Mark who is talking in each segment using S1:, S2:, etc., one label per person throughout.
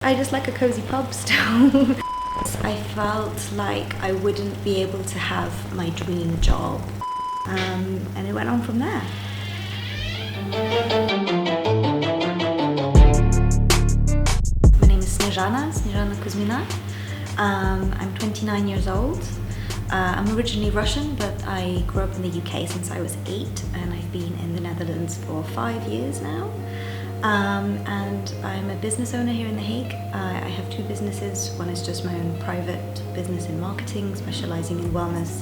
S1: I just like a cozy pub still. I felt like I wouldn't be able to have my dream job, and it went on from there. My name is Snezhanna Kuzmina. I'm 29 years old. I'm originally Russian, but I grew up in the UK since I was 8, and I've been in the Netherlands for 5 years now. And I'm a business owner here in The Hague. I have 2 businesses. One is just my own private business in marketing, specializing in wellness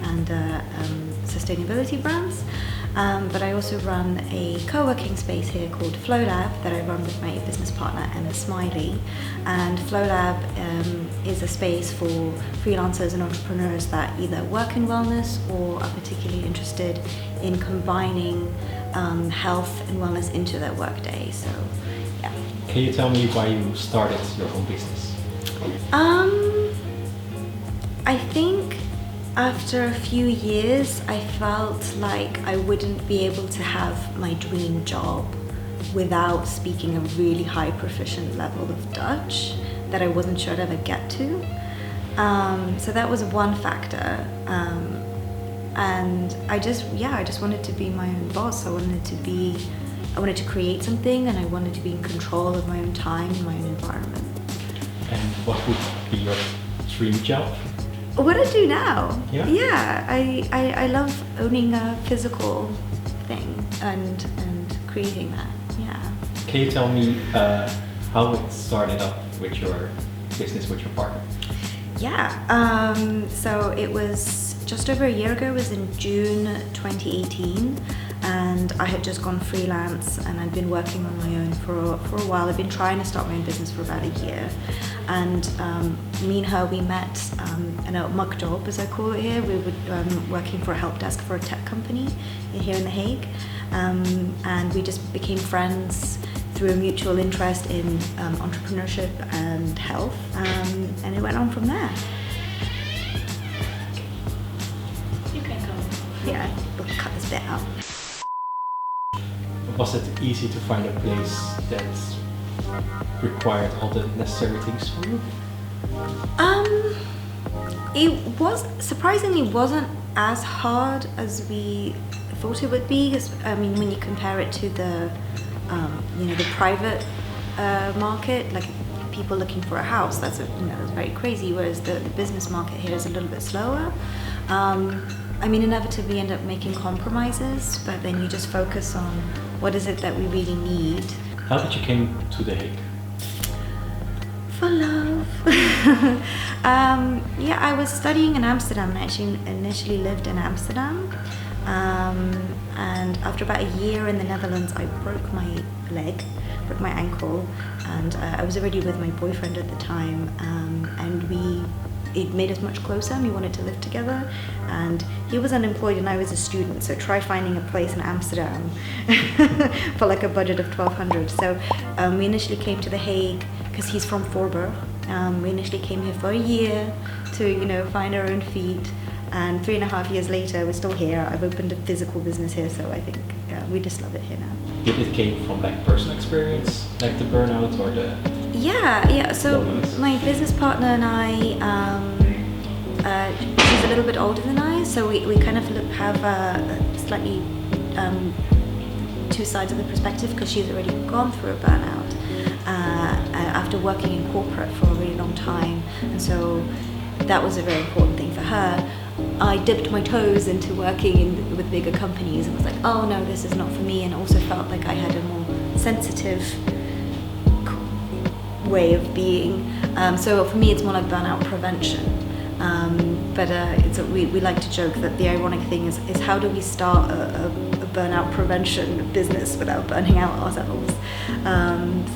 S1: and sustainability brands. But I also run a co-working space here called Flolab that I run with my business partner Emma Smiley. And Flolab is a space for freelancers and entrepreneurs that either work in wellness or are particularly interested in combining health and wellness into their workday. So, yeah.
S2: Can you tell me why you started your own business?
S1: I think after a few years, I felt like I wouldn't be able to have my dream job without speaking a really high proficient level of Dutch that I wasn't sure I'd ever get to. So that was one factor. And I just wanted to be my own boss. I wanted to create something, and I wanted to be in control of my own time and my own environment.
S2: And what would be your dream job?
S1: What I do now?
S2: Yeah,
S1: I love owning a physical thing and creating that. Yeah.
S2: Can you tell me how it started up with your business with your partner?
S1: Yeah. So it was just over a year ago. It was in June 2018, and I had just gone freelance, and I'd been working on my own for a while. I've been trying to start my own business for about a year, and me and her, we met in a muck job, as I call it here. We were working for a help desk for a tech company here in The Hague, and we just became friends through a mutual interest in entrepreneurship and health, and it went on from there. You can go. Yeah, we'll cut this bit out.
S2: Was it easy to find a place that required all the necessary things for you?
S1: It was surprisingly wasn't as hard as we thought it would be. I mean, when you compare it to the the private market, like people looking for a house, that's very crazy. Whereas the business market here is a little bit slower. I mean, inevitably you end up making compromises, but then you just focus on what is it that we really need.
S2: How did you came to The Hague?
S1: For love. Yeah, I was studying in Amsterdam, and actually initially lived in Amsterdam. And after about a year in the Netherlands, I broke my ankle, and I was already with my boyfriend at the time, and it made us much closer, and we wanted to live together. And he was unemployed and I was a student, so try finding a place in Amsterdam for like a budget of 1,200. So we initially came to The Hague because he's from Voorburg. We initially came here for a year to find our own feet, and 3.5 years later we're still here. I've opened a physical business here, so I think we just love it here now.
S2: Did it came from like personal experience, like the burnout or the...
S1: Yeah. So my business partner and I, she's a little bit older than I, so we kind of have a slightly 2 sides of the perspective, because she's already gone through a burnout after working in corporate for a really long time, and so that was a very important thing for her. I dipped my toes into working with bigger companies and was like, oh no, this is not for me, and also felt like I had a more sensitive way of being. So for me, it's more like burnout prevention. But we like to joke that the ironic thing is how do we start a burnout prevention business without burning out ourselves?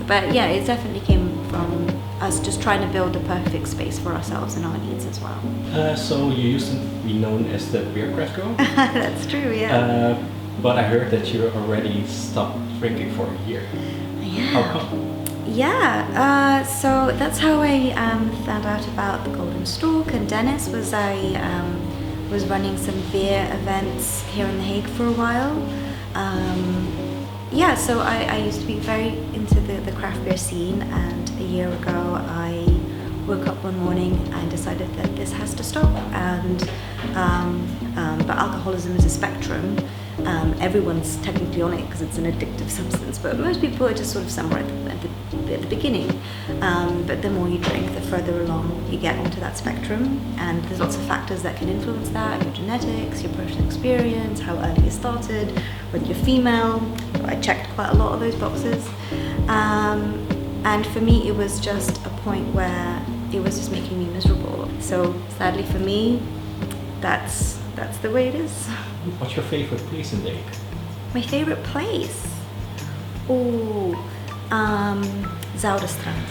S1: But yeah, it definitely came from us just trying to build the perfect space for ourselves and our needs as well.
S2: So you used to be known as the beertastings?
S1: That's true, yeah.
S2: But I heard that you already stopped drinking for a year.
S1: Yeah.
S2: How come?
S1: Yeah, so that's how I found out about the Golden Stork, and Dennis was was running some beer events here in The Hague for a while. Yeah, so I used to be very into the craft beer scene, and a year ago, I woke up one morning and decided that this has to stop. But alcoholism is a spectrum. Everyone's technically on it because it's an addictive substance, but most people are just sort of somewhere at the beginning. But the more you drink, the further along you get onto that spectrum, and there's lots of factors that can influence that: your genetics, your personal experience, how early you started, whether you're female. I checked quite a lot of those boxes. And for me, it was just a point where it was just making me miserable. So sadly for me, that's the way it is.
S2: What's your favorite place in The Hague?
S1: My favorite place? Oh, Zouderstrand,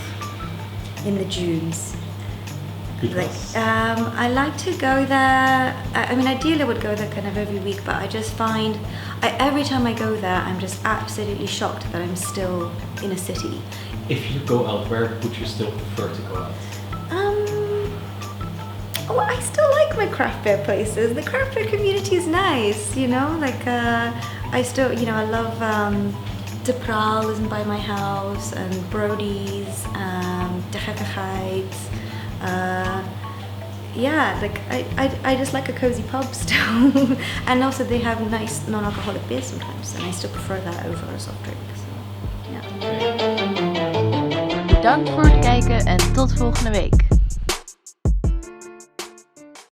S1: in the dunes.
S2: Because?
S1: I like to go there. I mean, ideally I would go there kind of every week, but I just find every time I go there, I'm just absolutely shocked that I'm still in a city.
S2: If you go out, where would you still prefer to go out?
S1: Oh, I still like my craft beer places. The craft beer community is nice, you know. Like I still, you know, I love De Praal isn't by my house, and Brody's, De Gekkigheid. Yeah, like I just like a cozy pub still. And also they have nice non-alcoholic beer sometimes, and I still prefer that over a soft drink. So, yeah.
S3: Bedankt voor het kijken en tot volgende week.